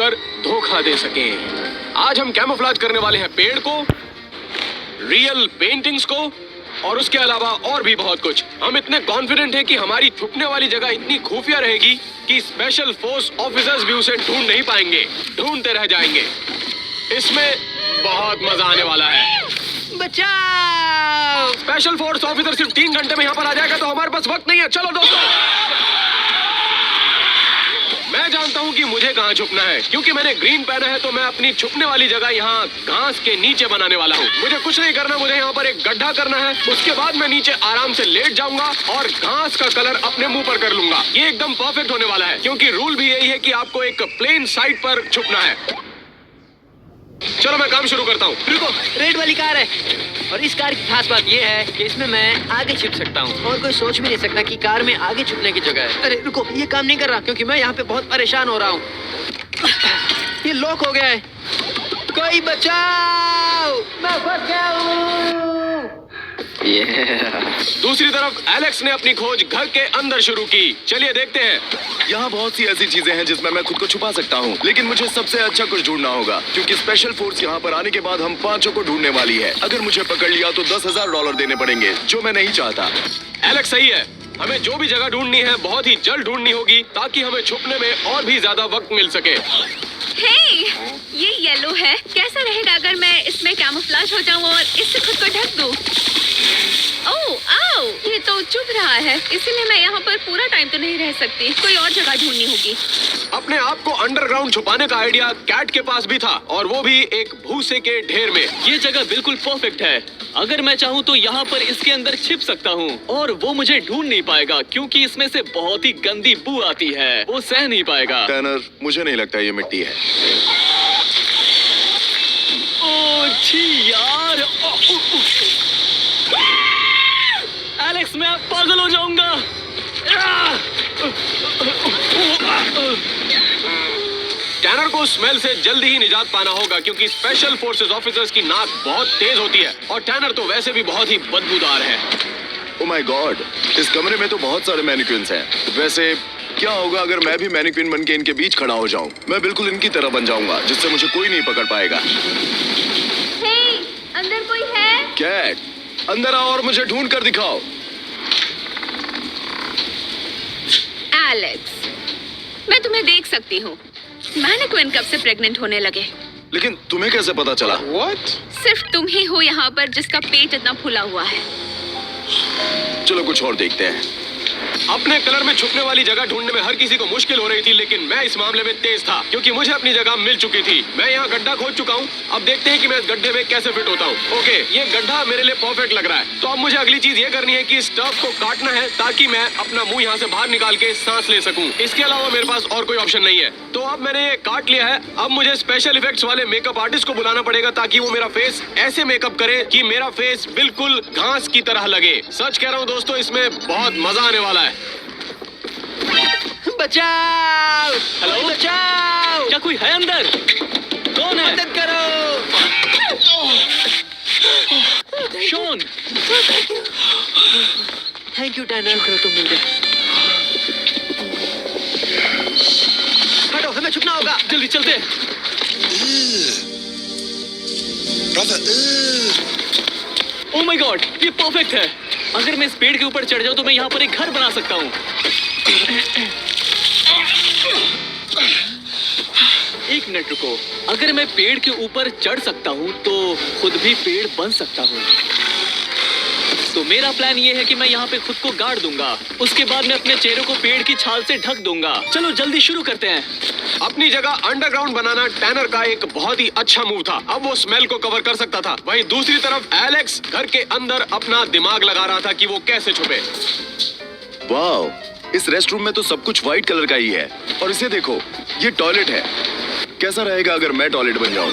कर धोखा दे सकें। आज हम कैमोफ्लेज करने वाले हैं पेड़ को, रियल पेंटिंग्स को और उसके अलावा और भी बहुत कुछ। हम इतने कॉन्फिडेंट हैं कि हमारी छुपने वाली जगह इतनी खुफिया रहेगी कि स्पेशल फोर्स ऑफिसर्स भी उसे ढूंढ नहीं पाएंगे, ढूंढते रह जाएंगे। इसमें बहुत मजा आने वाला है। बचाओ! स्पेशल फोर्स ऑफिसर सिर्फ 3 घंटे में यहाँ पर आ जाएगा, तो हमारे पास वक्त नहीं है। चलो दोस्तों, मैं जानता हूँ कि मुझे कहाँ छुपना है, क्योंकि मैंने ग्रीन पहना है। तो मैं अपनी छुपने वाली जगह यहाँ घास के नीचे बनाने वाला हूँ। मुझे कुछ नहीं करना, मुझे यहाँ पर एक गड्ढा करना है। उसके बाद मैं नीचे आराम से लेट जाऊंगा और घास का कलर अपने मुंह पर कर लूंगा। ये एकदम परफेक्ट होने वाला है, क्योंकि रूल भी यही है कि आपको एक प्लेन साइड पर छुपना है। चलो मैं काम शुरू करता हूँ। रुको, रेड वाली कार है और इस कार की खास बात ये है कि इसमें मैं आगे छिप सकता हूँ और कोई सोच भी नहीं सकता कि कार में आगे छुपने की जगह है। अरे रुको, ये काम नहीं कर रहा क्योंकि मैं यहाँ पे बहुत परेशान हो रहा हूँ। ये लॉक हो गया है। कोई बचाओ, मैं फंस गया हूँ। दूसरी तरफ एलेक्स ने अपनी खोज घर के अंदर शुरू की। चलिए देखते हैं। यहाँ बहुत सी ऐसी चीजें हैं जिसमें मैं खुद को छुपा सकता हूँ, लेकिन मुझे सबसे अच्छा कुछ ढूंढना होगा, क्योंकि स्पेशल फोर्स यहाँ पर आने के बाद हम 5 को ढूंढने वाली है। अगर मुझे पकड़ लिया तो $10,000 देने पड़ेंगे, जो मैं नहीं चाहता। एलेक्स सही है, हमें जो भी जगह ढूंढनी है बहुत ही जल्द ढूंढनी होगी, ताकि हमें छुपने में और भी ज्यादा वक्त मिल सके। हे, ये येलो है। कैसा रहेगा अगर मैं इसमें कैमोफ्लेज हो जाऊं और इससे खुद को ढक दूं? ओह, आओ, ये तो चुभ रहा है, इसीलिए मैं यहाँ पर पूरा टाइम तो नहीं रह सकती। कोई और जगह ढूंढनी होगी। अपने आप को अंडरग्राउंड छुपाने का आइडिया कैट के पास भी था, और वो भी एक भूसे के ढेर में। ये जगह बिल्कुल परफेक्ट है। अगर मैं चाहूँ तो यहाँ पर इसके अंदर छिप सकता हूँ और वो मुझे ढूंढ नहीं पाएगा, क्योंकि इसमें से बहुत ही गंदी बू आती है। वो सह नहीं पाएगा। टर्नर, मुझे नहीं लगता ये मिट्टी है। ओह छी यार! एलेक्स, मैं पागल हो जाऊंगा। टैनर को स्मेल से जल्दी ही निजात पाना होगा, क्योंकि स्पेशल फोर्सेस ऑफिसर्स की नाक बहुत तेज होती है और टैनर तो वैसे भी बहुत ही बदबूदार है। ओह माय गॉड, इस कमरे में तो बहुत सारे मैनिक्विन्स हैं। वैसे क्या होगा अगर मैं भी मैनिक्विन बन के इनके बीच खड़ा हो जाऊं? मैं बिल्कुल इनकी तरह बन जाऊंगा, जिससे मुझे कोई नहीं पकड़ पाएगा। हे, अंदर कोई है? कैट, अंदर आओ और मुझे ढूंढ कर दिखाओ। एलेक्स, मैं तुम्हें देख सकती हूँ। मैनिक्विन कब से प्रेग्नेंट होने लगे? लेकिन तुम्हें कैसे पता चला? सिर्फ तुम ही हो यहाँ पर जिसका पेट इतना फूला हुआ है। चलो कुछ और देखते हैं। अपने कलर में छुपने वाली जगह ढूंढने में हर किसी को मुश्किल हो रही थी, लेकिन मैं इस मामले में तेज था, क्योंकि मुझे अपनी जगह मिल चुकी थी। मैं यहाँ गड्ढा खोद चुका हूँ। अब देखते हैं कि मैं इस गड्ढे में कैसे फिट होता हूँ। ओके, ये गड्ढा मेरे लिए परफेक्ट लग रहा है। तो अब मुझे अगली चीज ये करनी है कि इस टर्फ को काटना है, ताकि मैं अपना मुंह यहाँ से बाहर निकाल के सांस ले सकूं। इसके अलावा मेरे पास और कोई ऑप्शन नहीं है। तो अब मैंने ये काट लिया है। अब मुझे स्पेशल इफेक्ट्स वाले मेकअप आर्टिस्ट को बुलाना पड़ेगा, ताकि वो मेरा फेस ऐसे मेकअप करे कि मेरा फेस बिल्कुल घास की तरह लगे। सच कह रहा हूँ दोस्तों, इसमें बहुत मजा आने वाला है। बचाओ! हेलो? बचाओ! क्या कोई है अंदर? कौन है? मदद करो! शॉन! Thank you tenor. शुक्र है तुम मिल गए। हटो, हमें छुपना होगा। जल्दी चलते। ओह माय गॉड, ये परफेक्ट है। अगर मैं इस पेड़ के ऊपर चढ़ जाऊं तो मैं यहाँ पर एक घर बना सकता हूँ। एक मिनट रुको, अगर मैं पेड़ के ऊपर चढ़ सकता हूँ तो खुद भी पेड़ बन सकता हूँ। तो मेरा प्लान ये है कि मैं यहाँ पे खुद को गाड़ दूंगा, उसके बाद मैं अपने चेहरे को पेड़ की छाल से ढक दूंगा। चलो जल्दी शुरू करते हैं। अपनी जगह अंडरग्राउंड बनाना टैनर का एक बहुत ही अच्छा मूव था। अब वो स्मेल को कवर कर सकता था। वहीं दूसरी तरफ एलेक्स घर के अंदर अपना दिमाग लगा रहा था कि वो कैसे छुपे। वाओ, इस रेस्ट रूम में तो सब कुछ व्हाइट कलर का ही है। और इसे देखो, ये टॉयलेट है। कैसा रहेगा अगर मैं टॉयलेट बन जाऊं?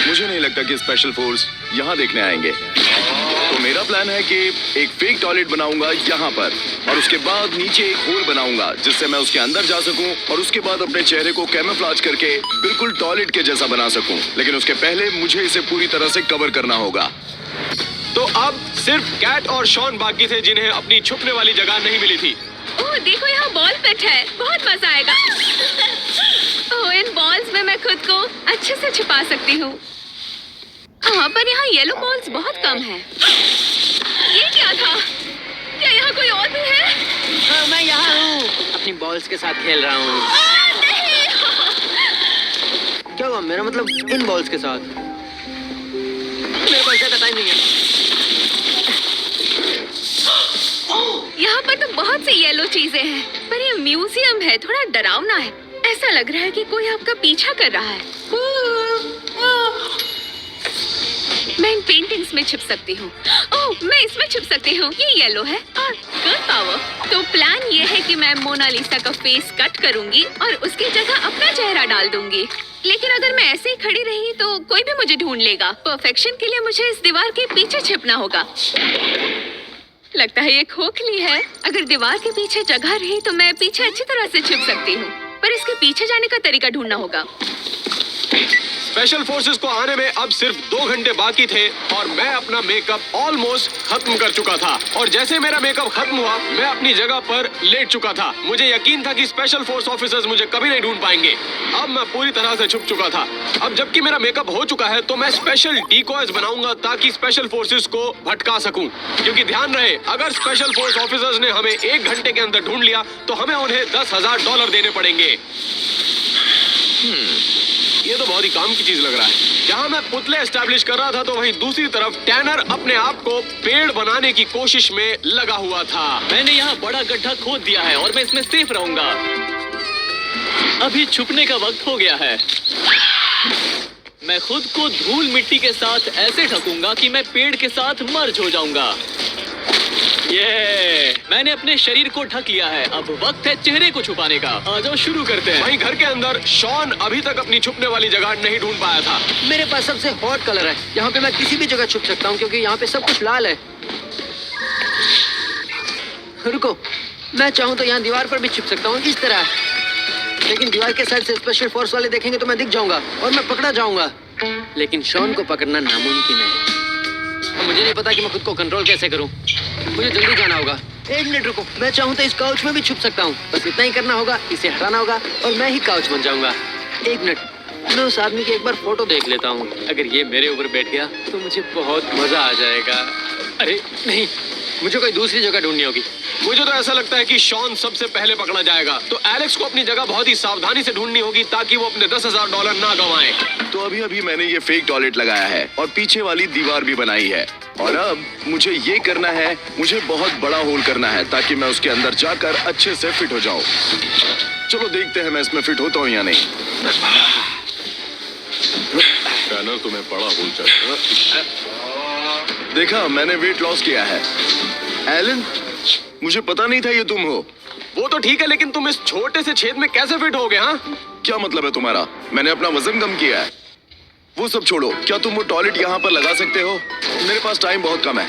मुझे नहीं लगता कि स्पेशल फोर्स यहाँ देखने आएंगे। तो मेरा प्लान है कि एक फेक टॉयलेट बनाऊंगा यहाँ पर, और उसके बाद नीचे एक होल बनाऊंगा, जिससे मैं उसके अंदर जा सकूं और उसके बाद अपने चेहरे को कैमोफ्लेज करके बिल्कुल टॉयलेट के जैसा बना सकूं। लेकिन उसके पहले मुझे इसे पूरी तरह से कवर करना होगा। तो अब सिर्फ कैट और शॉन बाकी थे, जिन्हें अपनी छुपने वाली जगह नहीं मिली थी। ओह, देखो यहाँ बॉल पिट है। बहुत को अच्छे से छिपा सकती हूँ। हाँ, पर यहाँ येलो बॉल्स बहुत कम है। ये क्या था? क्या यहाँ कोई और भी है? हाँ, मैं यहाँ हूँ, अपनी बॉल्स के साथ खेल रहा हूँ। नहीं। क्या हुआ? मेरा मतलब इन बॉल्स के साथ। मेरे पास ज्यादा टाइम नहीं है। यहाँ पर तो बहुत सी येलो चीजें हैं, पर ये म्यूजियम है, थोड़ा डरावना है। ऐसा लग रहा है कि कोई आपका पीछा कर रहा है। मैं इन पेंटिंग्स में छिप सकती हूँ। ओह, मैं इसमें छिप सकती हूँ। ये येलो है और गुड पावर। तो प्लान ये है कि मैं मोनालिसा का फेस कट करूंगी और उसकी जगह अपना चेहरा डाल दूंगी। लेकिन अगर मैं ऐसे ही खड़ी रही तो कोई भी मुझे ढूंढ लेगा। परफेक्शन के लिए मुझे इस दीवार के पीछे छिपना होगा। लगता है ये खोखली है। अगर दीवार के पीछे जगह रही तो मैं पीछे अच्छी तरह से छिप सकती हूँ, पर इसके पीछे जाने का तरीका ढूंढना होगा। स्पेशल फोर्सेस को आने में अब सिर्फ 2 घंटे बाकी थे और मैं अपना मेकअप ऑलमोस्ट खत्म कर चुका था। और जैसे मेरा मेकअप खत्म हुआ, मैं अपनी जगह पर लेट चुका था। मुझे यकीन था कि स्पेशल फोर्स ऑफिसर्स मुझे कभी नहीं ढूंढ पाएंगे। अब मैं पूरी तरह से छुप चुका था। अब जबकि मेरा मेकअप हो चुका है तो मैं स्पेशल डिकॉयज बनाऊंगा ताकि स्पेशल फोर्सेस को भटका सकूं। क्योंकि ध्यान रहे, अगर स्पेशल फोर्स ऑफिसर्स ने हमें 1 घंटे के अंदर ढूंढ लिया तो हमें उन्हें $10,000 देने पड़ेंगे। ये तो बहुत ही काम की चीज लग रहा है। जहाँ मैं पुतले एस्टैब्लिश कर रहा था तो वहीं दूसरी तरफ टैनर अपने आप को पेड़ बनाने की कोशिश में लगा हुआ था। मैंने यहाँ बड़ा गड्ढा खोद दिया है और मैं इसमें सेफ रहूंगा। अभी छुपने का वक्त हो गया है। मैं खुद को धूल मिट्टी के साथ ऐसे ढकूंगा कि मैं पेड़ के साथ मर्ज हो जाऊंगा। ये मैंने अपने शरीर को ढक लिया है। अब वक्त है चेहरे को छुपाने का। आ जाओ शुरू करते हैं। वहीं घर के अंदर शॉन अभी तक अपनी छुपने वाली जगह नहीं ढूंढ पाया था। मेरे पास सबसे हॉट कलर है। यहाँ पे मैं किसी भी जगह छुप सकता हूँ क्योंकि यहाँ पे सब कुछ लाल है। रुको, मैं चाहूँ तो यहाँ दीवार पर भी छिप सकता हूँ, इस तरह। लेकिन दीवार के साइड से स्पेशल फोर्स वाले देखेंगे तो मैं दिख जाऊंगा और मैं पकड़ा जाऊंगा। लेकिन शॉन को पकड़ना नामुमकिन है। अब मुझे नहीं पता कि मैं खुद को कंट्रोल कैसे करूं। मुझे जल्दी जाना होगा। 1 मिनट रुको, मैं चाहूं तो इस काउच में भी छुप सकता हूं। बस इतना ही करना होगा, इसे हटाना होगा और मैं ही काउच बन जाऊंगा। 1 मिनट, मैं उस आदमी की एक बार फोटो देख लेता हूं। अगर ये मेरे ऊपर बैठ गया तो मुझे बहुत मजा आ जाएगा। अरे नहीं, मुझे कोई दूसरी जगह ढूंढनी होगी। मुझे तो ऐसा लगता है कि शॉन सबसे पहले पकड़ा जाएगा। तो एलेक्स को अपनी जगह बहुत ही सावधानी से ढूंढनी होगी ताकि वो अपने $10,000 ना गंवाए। तो अभी मैंने ये फेक टॉयलेट लगाया है और पीछे वाली दीवार भी बनाई है। और अब मुझे ये करना है, मुझे बहुत बड़ा होल करना है ताकि मैं उसके अंदर जाकर अच्छे से फिट हो जाऊं। चलो देखते हैं मैं इसमें फिट होता हूँ या नहीं। टैनर तुम्हें बड़ा होल चाहिए। देखा, मैंने वेट लॉस किया है। एलन, मुझे पता नहीं था ये तुम हो। वो तो ठीक है, लेकिन तुम इस छोटे से छेद में कैसे फिट होगे? हाँ, क्या मतलब है तुम्हारा? मैंने अपना वजन कम किया है। वो सब छोड़ो, क्या तुम वो टॉयलेट यहाँ पर लगा सकते हो? मेरे पास टाइम बहुत कम है।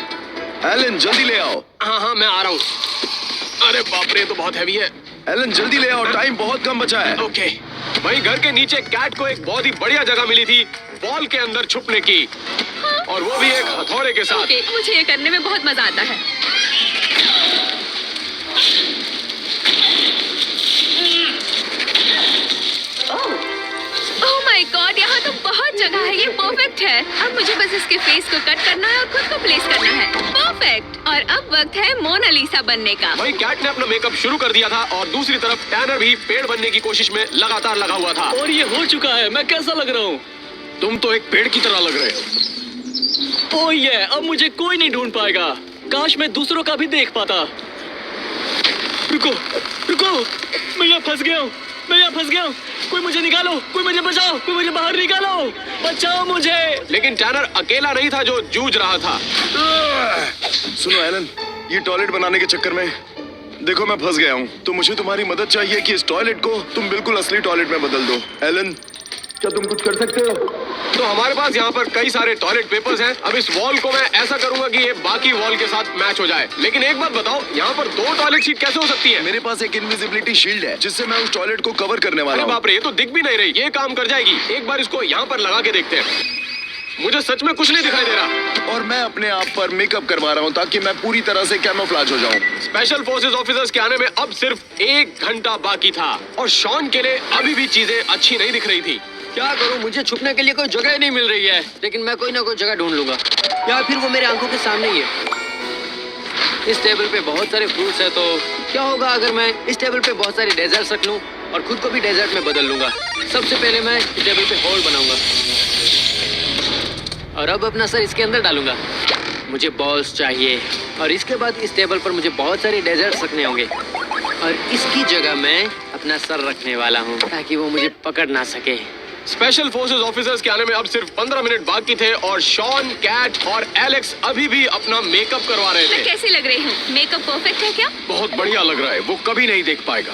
एलन, जल्दी ले आओ। हाँ, मैं आ रहा हूँ। अरे बाप रे, ये तो बहुत हैवी है। एलन, जल्दी ले आओ, टाइम बहुत कम बचा है। ओके। वहीं घर के नीचे कैट को एक बहुत ही बढ़िया जगह मिली थी वॉल के अंदर छुपने की, और वो भी एक हथौड़े के साथ। ओके, मुझे ये करने में बहुत मजा आता है। ओह माय गॉड, यहाँ तो बहुत जगह है। ये परफेक्ट है। अब मुझे बस इसके फेस को कट करना है और खुद को प्लेस करना है। परफेक्ट। और अब वक्त है मोनालिसा बनने का। वहीं कैट ने अपना मेकअप शुरू कर दिया था और दूसरी तरफ टैनर भी पेड़ बनने की कोशिश में लगातार लगा हुआ था। और ये हो चुका है। मैं कैसा लग रहा हूँ? तुम तो एक पेड़ की तरह लग रहे हो। ओह ये, अब मुझे कोई नहीं ढूंढ पाएगा। काश मैं दूसरों का भी देख पाता। रुको, रुको, मैं यहाँ फंस गया हूँ। मैं यहाँ फंस गया हूँ। कोई मुझे निकालो, कोई मुझे बचाओ, कोई मुझे बाहर निकालो, बचाओ मुझे। लेकिन टैनर अकेला नहीं था जो जूझ रहा था। सुनो एलन, ये टॉयलेट बनाने के चक्कर में देखो मैं फंस गया हूँ। तो मुझे तुम्हारी मदद चाहिए कि इस टॉयलेट को तुम बिल्कुल असली टॉयलेट में बदल दो। एलन, क्या तुम कुछ कर सकते हो? तो हमारे पास यहाँ पर कई सारे टॉयलेट पेपर्स हैं। अब इस वॉल को मैं ऐसा करूंगा कि ये बाकी वॉल के साथ मैच हो जाए। लेकिन एक बात बताओ, यहाँ पर 2 टॉयलेट सीट कैसे हो सकती है? मेरे पास एक इनविजिबिलिटी शील्ड है जिससे मैं उस टॉयलेट को कवर करने वाला अरे हूँ। बाप रे, ये तो दिख भी नहीं रही। ये काम कर जाएगी। एक बार इसको यहाँ पर लगा के देखते हैं। मुझे सच में कुछ नहीं दिखाई दे रहा। और मैं अपने आप पर मेकअप करवा रहा हूँ ताकि मैं पूरी तरह से कैमोफ्लेज हो जाऊँ। स्पेशल फोर्सेस ऑफिसर्स के आने में अब सिर्फ 1 घंटा बाकी था और शॉन के लिए अभी भी चीजें अच्छी नहीं दिख रही थी। क्या करूं, मुझे छुपने के लिए कोई जगह ही नहीं मिल रही है। लेकिन मैं कोई ना कोई जगह ढूंढ लूंगा, या फिर वो मेरे आंखों के सामने ही है। इस टेबल पे बहुत सारे फ्रूट्स है, तो क्या होगा अगर मैं इस टेबल पे बहुत सारे डेजर्ट्स रख लूं और खुद को भी डेजर्ट में बदल लूंगा। सबसे पहले मैं इस टेबल पे होल बनाऊंगा और अब अपना सर इसके अंदर डालूंगा। मुझे बॉल्स चाहिए और इसके बाद इस टेबल पर मुझे बहुत सारे डेजर्ट्स रखने होंगे और इसकी जगह मैं अपना सर रखने वाला हूँ ताकि वो मुझे पकड़ ना सके। स्पेशल फोर्सेस ऑफिसर्स के आने में अब सिर्फ 15 मिनट बाकी थे और शॉन, कैट और एलेक्स अभी भी अपना मेकअप करवा रहे मैं थे। कैसी लग रही हूँ? मेकअप परफेक्ट है क्या? बहुत बढ़िया लग रहा है, वो कभी नहीं देख पाएगा।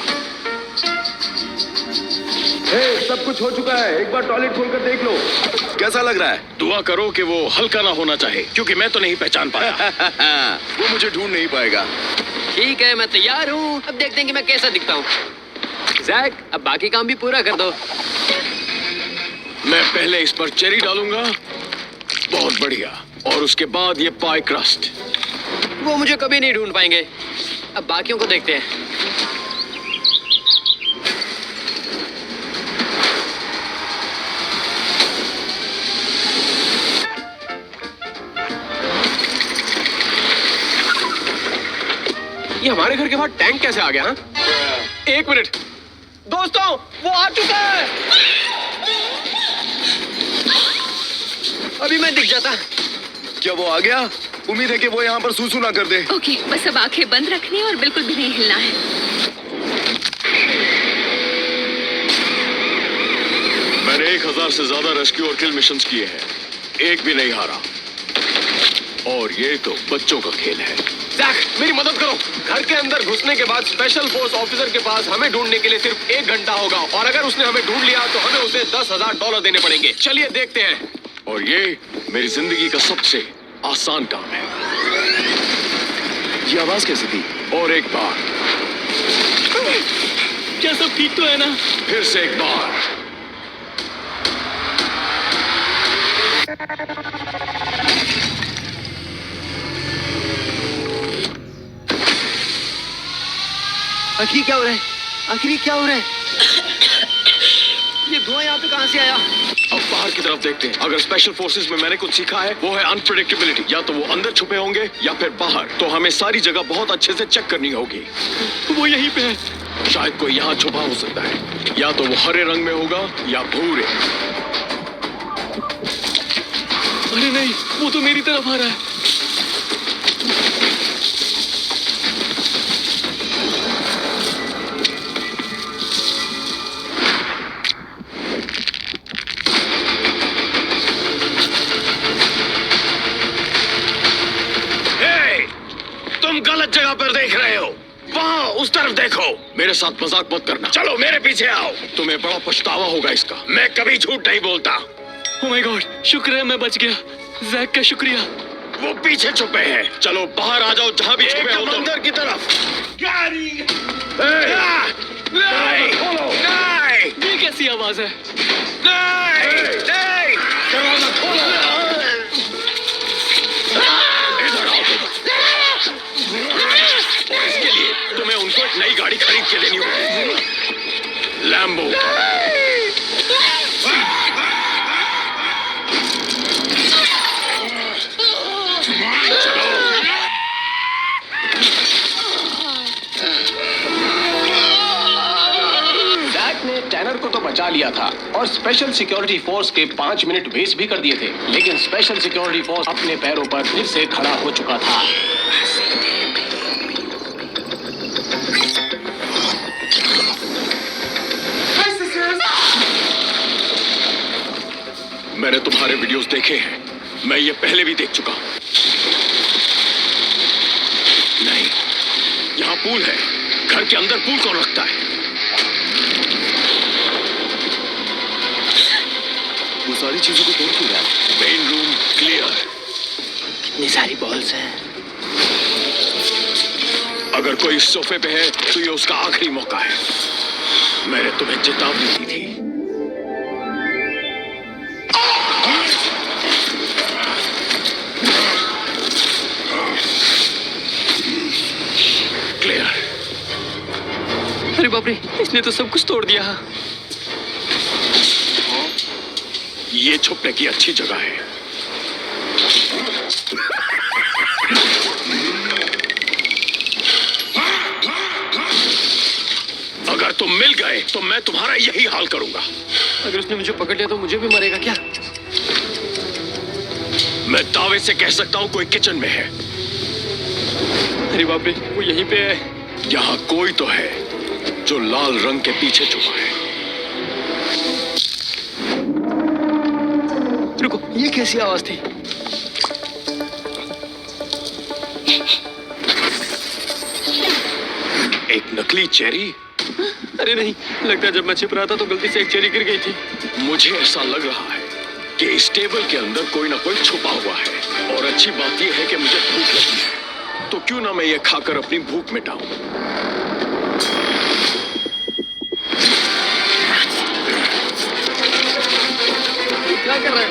सब कुछ हो चुका है, एक बार टॉयलेट खोलकर देख लो। कैसा लग रहा है? दुआ करो कि वो हल्का ना होना चाहिए, क्योंकि मैं तो नहीं पहचान पाया। वो मुझे ढूंढ नहीं पाएगा। ठीक है, मैं तैयार हूँ। अब देखते हैं कि मैं कैसा दिखता हूँ। जैक, अब बाकी काम भी पूरा कर दो। मैं पहले इस पर चेरी डालूंगा, बहुत बढ़िया, और उसके बाद ये पाई क्रस्ट। वो मुझे कभी नहीं ढूंढ पाएंगे। अब बाकियों को देखते हैं। ये हमारे घर के बाहर टैंक कैसे आ गया? हाँ? एक मिनट दोस्तों, वो आ चुका है। अभी मैं दिख जाता। क्या वो आ गया? उम्मीद है कि वो यहाँ पर सूसू ना कर दे। ओके, बस अब आंखें बंद रखनी है और बिल्कुल भी नहीं हिलना है। मैंने 1000 से ज्यादा रेस्क्यू और किल मिशंस किए हैं, एक भी नहीं हारा। और ये तो बच्चों का खेल है। जैक, मेरी मदद करो। घर के अंदर घुसने के बाद स्पेशल फोर्स ऑफिसर के पास हमें ढूंढने के लिए सिर्फ 1 घंटा होगा, और अगर उसने हमें ढूंढ लिया तो हमें उसे $10,000 देने पड़ेंगे। चलिए देखते हैं। और ये मेरी जिंदगी का सबसे आसान काम है। ये आवाज कैसी थी? और एक बार, क्या सब ठीक तो है ना? फिर से एक बार। आखिर क्या हो रहा है? आखिर क्या हो रहा है? ये धुआं यहाँ पे कहाँ से आया? अब बाहर की तरफ देखते हैं। अगर स्पेशल फोर्सेस में मैंने कुछ सीखा है, वो है अनप्रेडिक्टेबिलिटी। या तो वो अंदर छुपे होंगे या फिर बाहर, तो हमें सारी जगह बहुत अच्छे से चेक करनी होगी। वो यहीं पे है। शायद कोई यहाँ छुपा हो सकता है, या तो वो हरे रंग में होगा या भूरे। अरे नहीं, वो तो मेरी तरफ आ रहा है। तुम गलत जगह पर देख रहे हो, वहाँ उस तरफ देखो। मेरे साथ मजाक मत करना, चलो मेरे पीछे आओ। तुम्हें बड़ा पछतावा होगा इसका। मैं कभी झूठ नहीं बोलता। ओह माय गॉड, शुक्र है मैं बच गया। जैक का शुक्रिया। वो पीछे छुपे हैं। चलो बाहर आ जाओ, जहाँ भी छुपे हो। अंदर की तरफ। ये कैसी आवाज है? इसके लिए तुम्हें उनको एक नई गाड़ी खरीद के देनी होगी, लैम्बो। जैक ने टैनर को तो बचा लिया था और स्पेशल सिक्योरिटी फोर्स के 5 मिनट वेस्ट भी कर दिए थे, लेकिन स्पेशल सिक्योरिटी फोर्स अपने पैरों पर फिर से खड़ा हो चुका था। मैंने तुम्हारे वीडियोस देखे हैं, मैं ये पहले भी देख चुका हूं। नहीं, यहाँ पूल है। घर के अंदर पूल कौन रखता है? वो सारी चीजों को तोड़ क्यों रहा है? Main room clear. कितनी सारी बॉल्स हैं। अगर कोई इस सोफे पे है तो ये उसका आखिरी मौका है। मैंने तुम्हें चेतावनी दी थी। क्लियर। अरे बाप रे, इसने तो सब कुछ तोड़ दिया। ये छुपने की अच्छी जगह है। अगर तुम मिल गए तो मैं तुम्हारा यही हाल करूंगा। अगर उसने मुझे पकड़ लिया तो मुझे भी मरेगा क्या? मैं दावे से कह सकता हूं कोई किचन में है। अरे बाप रे, वो यहीं पे है। यहाँ कोई तो है जो लाल रंग के पीछे छुपा है। रुको, ये कैसी आवाज थी? एक नकली चेरी? अरे नहीं, लगता है जब मैं छिप रहा था तो गलती से एक चेरी गिर गई थी। मुझे ऐसा लग रहा है कि इस टेबल के अंदर कोई ना कोई छुपा हुआ है। और अच्छी बात यह है कि मुझे भूख लगी है, तो क्यों ना मैं ये खाकर अपनी भूख मिटाऊं। क्या कर रहा है?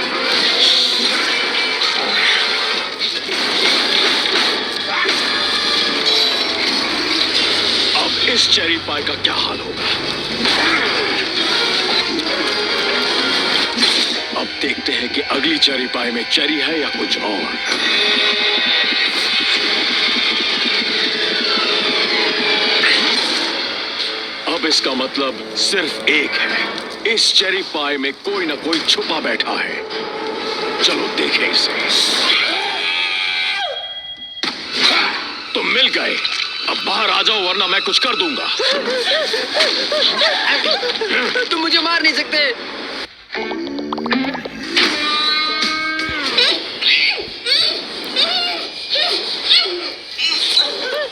अब इस चेरी पाई का क्या हाल होगा? अब देखते हैं कि अगली चेरी पाई में चेरी है या कुछ और। अब इसका मतलब सिर्फ एक है, इस चेरी पाई में कोई ना कोई छुपा बैठा है। चलो देखें इसे। तुम मिल गए, अब बाहर आ जाओ वरना मैं कुछ कर दूंगा। तुम मुझे मार नहीं सकते।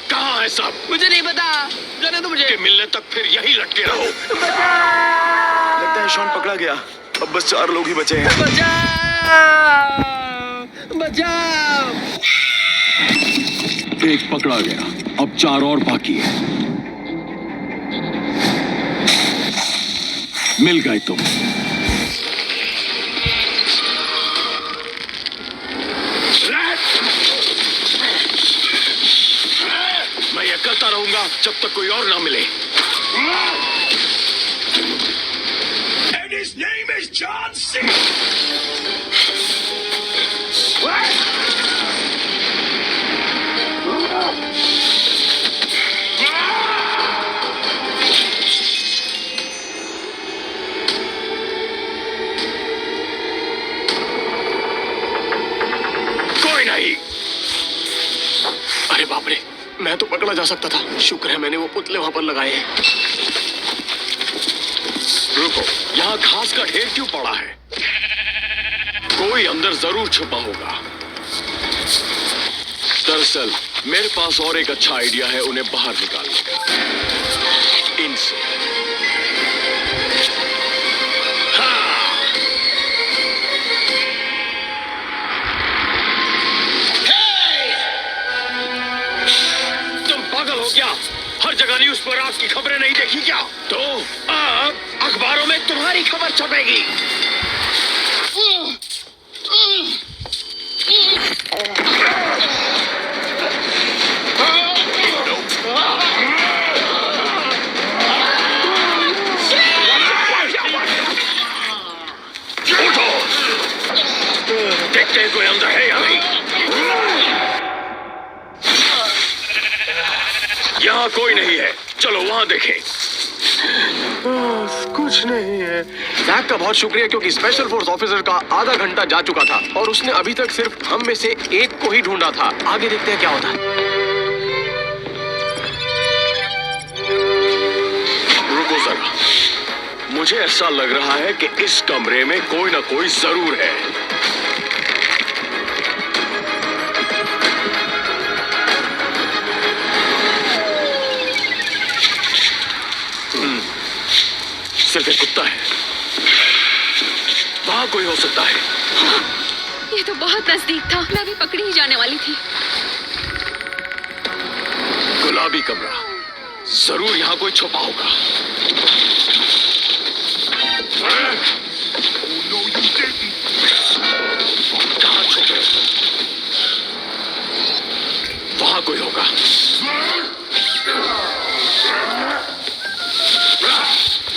कहाँ है सब? मुझे नहीं पता, जाने दो मुझे। कि मिलने तक फिर यही लटके रहो। लगता है शॉन पकड़ा गया। अब बस 4 लोग ही बचे हैं। बचाओ! बचाओ! एक पकड़ा गया, अब 4 और बाकी है। मिल गए तुम। मैं ये करता रहूंगा जब तक कोई और ना मिले। And his name is John C. कोई नहीं। अरे बाप रे, मैं तो पकड़ा जा सकता था। शुक्र है मैंने वो पुतले वहां पर लगाए हैं। रुको, यहाँ घास का ढेर क्यों पड़ा है? कोई अंदर जरूर छुपा होगा। दरअसल मेरे पास और एक अच्छा आइडिया है उन्हें बाहर निकालने का। इनसे। हाँ। तुम पागल हो क्या? हर जगह न्यूज़ पर आपकी खबरें नहीं देखी क्या? तो अब अखबारों में तुम्हारी खबर छपेगी। उठो, देखते हैं कोई अंदर है या नहीं। यहाँ कोई नहीं है, चलो वहाँ देखें। कुछ नहीं है। जैक का बहुत शुक्रिया क्योंकि स्पेशल फोर्स ऑफिसर का आधा घंटा जा चुका था और उसने अभी तक सिर्फ हम में से एक को ही ढूंढा था। आगे देखते हैं क्या होता है। रुको जरा, मुझे ऐसा लग रहा है कि इस कमरे में कोई ना कोई जरूर है। सिर्फ एक कुत्ता है, वहां कोई हो सकता है। ये तो बहुत नजदीक था, मैं भी पकड़ी ही जाने वाली थी। गुलाबी कमरा, जरूर यहाँ कोई छुपा होगा। कहाँ छुपे? वहां कोई होगा।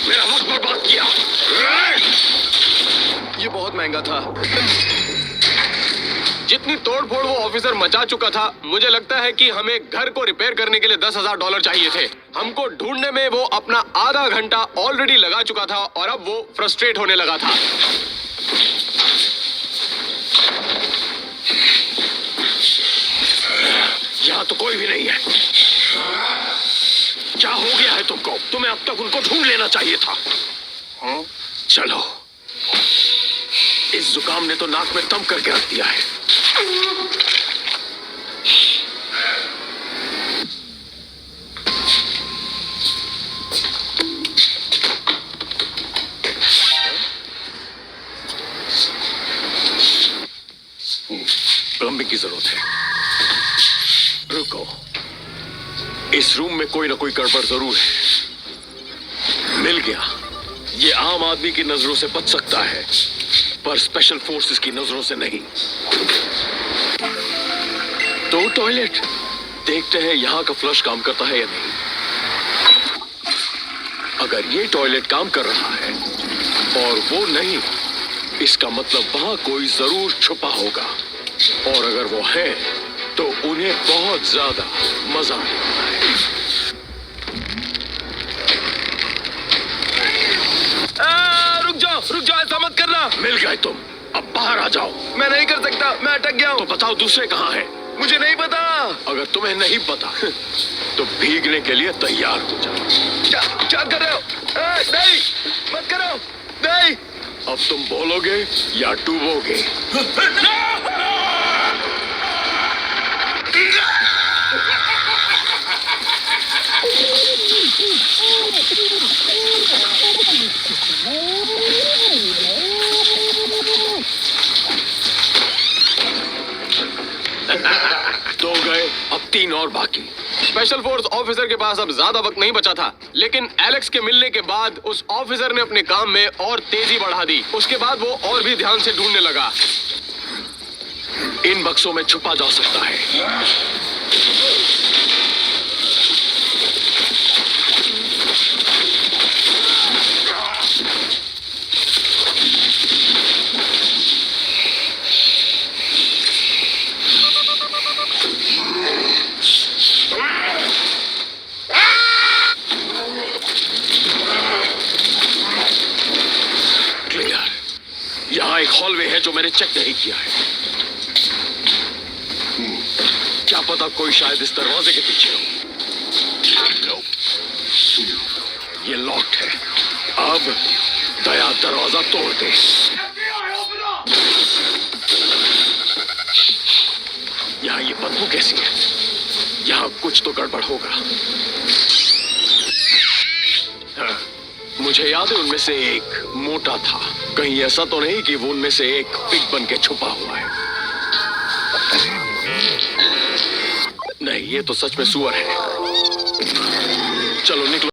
मेरा वक्त बर्बाद किया। ये बहुत महंगा था। जितनी तोड़फोड़ वो ऑफिसर मचा चुका था, मुझे लगता है कि हमें घर को रिपेयर करने के लिए $10,000 चाहिए थे। हमको ढूंढने में वो अपना आधा घंटा ऑलरेडी लगा चुका था और अब वो फ्रस्ट्रेट होने लगा था। यहाँ तो कोई भी नहीं है। क्या हो गया है तुमको? तुम्हें अब तक उनको ढूंढ लेना चाहिए था। चलो, इस जुकाम ने तो नाक में दम करके रख दिया है। प्लम्बिंग की जरूरत है। रुको, इस रूम में कोई ना कोई गड़बड़ जरूर है। मिल गया। ये आम आदमी की नजरों से बच सकता है, पर स्पेशल फोर्सेस की नजरों से नहीं। तो टॉयलेट देखते हैं यहाँ का फ्लश काम करता है या नहीं। अगर ये टॉयलेट काम कर रहा है और वो नहीं, इसका मतलब वहां कोई जरूर छुपा होगा, और अगर वो है तो उन्हें बहुत ज्यादा मजा आने वाला है। रुक जाओ, ऐसा मत करना। मिल गए तुम, अब बाहर आ जाओ। मैं नहीं कर सकता, मैं अटक गया हूँ। तो बताओ दूसरे कहाँ हैं? मुझे नहीं पता। अगर तुम्हें नहीं पता तो भीगने के लिए तैयार हो जाओ। क्या कर रहे हो? नहीं, मत करो। नहीं, अब तुम बोलोगे या डूबोगे? दो गए, अब 3 और बाकी। स्पेशल फोर्स ऑफिसर के पास अब ज्यादा वक्त नहीं बचा था, लेकिन एलेक्स के मिलने के बाद उस ऑफिसर ने अपने काम में और तेजी बढ़ा दी। उसके बाद वो और भी ध्यान से ढूंढने लगा। इन बक्सों में छुपा जा सकता है। यहाँ एक हॉलवे है जो मैंने चेक नहीं किया है। क्या पता कोई शायद इस दरवाजे के पीछे हो। ये लॉक्ड है। अब दया दरवाजा तोड़ दे। यहाँ ये बदबू कैसी है? यहाँ कुछ तो गड़बड़ होगा। हाँ, मुझे याद है उनमें से एक मोटा था। कहीं ऐसा तो नहीं कि वो उनमें से एक पिग बन के छुपा हुआ है? नहीं, ये तो सच में सुअर है। चलो निकलो।